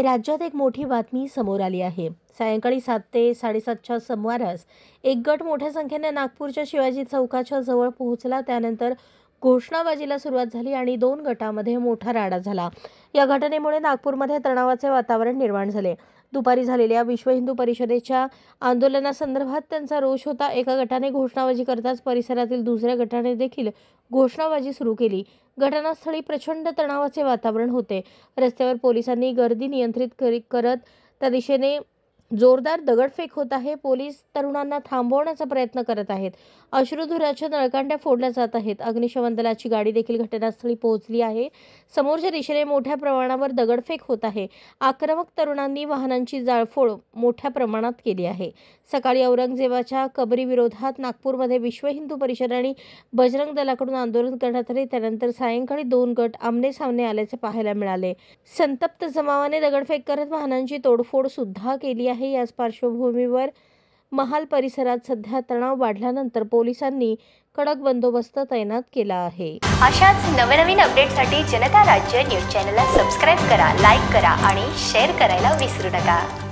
राज्यात एक मोठी बातमी समोर आली आहे। सायंकाळी 7 ते 7:30च्या सुमारास एक गट मोठ्या संख्येने नागपूरच्या शिवाजी चौकाच्या जवळ पोहोचला। त्यानंतर घोषणाबाजीला सुरुवात झाली आणि दोन गटांमध्ये मोठा राडा झाला। या घटनेमुळे नागपूरमध्ये तणावाचे वातावरण निर्माण झाले। दुपारी झालेल्या विश्व हिंदू परिषदेच्या आंदोलनासंदर्भात त्यांचा रोष होता। एका गटाने घोषणाबाजी करताच परिसरातील दुसऱ्या गटाने देखील घोषणाबाजी सुरू केली। घटनास्थळी प्रचंड तणावाचे वातावरण होते। रस्त्यावर पोलिसांनी गर्दी नियंत्रित करत त्या दिशेने जोरदार दगडफेक होत आहे। पोलीस तरुणांना थांबवण्याचा प्रयत्न करत आहेत। अश्रुधुराच्या नळकांड्या फोडल्या जात आहेत। अग्निशमन दलाची गाडी देखील घटनास्थळी पोहोचली आहे। समोरच्या दिशेने मोठ्या प्रमाणावर दगडफेक होत आहे। आक्रमक तरुणांनी वाहनांची जाळपोळ मोठ्या प्रमाणात केली आहे। सकाळी औरंगजेबाच्या कबरी विरोधात नागपूरमध्ये विश्व हिंदू परिषद आणि बजरंग दलाकडून आंदोलन करण्यात आले। त्यानंतर सायंकाळी दोन गट आमने-सामने आल्याचे पाहायला मिळाले। संतप्त जमावाने दगडफेक करत वाहनांची तोडफोड सुद्धा केली आहे। याच पार्श्वभूमीवर महाल परिसरात सध्या तणाव वाढल्यानंतर पोलिसांनी कडक बंदोबस्त तैनात केला आहे। अशाच नवनवीन अपडेटसाठी जनता राज्य न्यूज चॅनलला सबस्क्राइब करा, लाईक करा आणि शेअर करायला विसरू नका।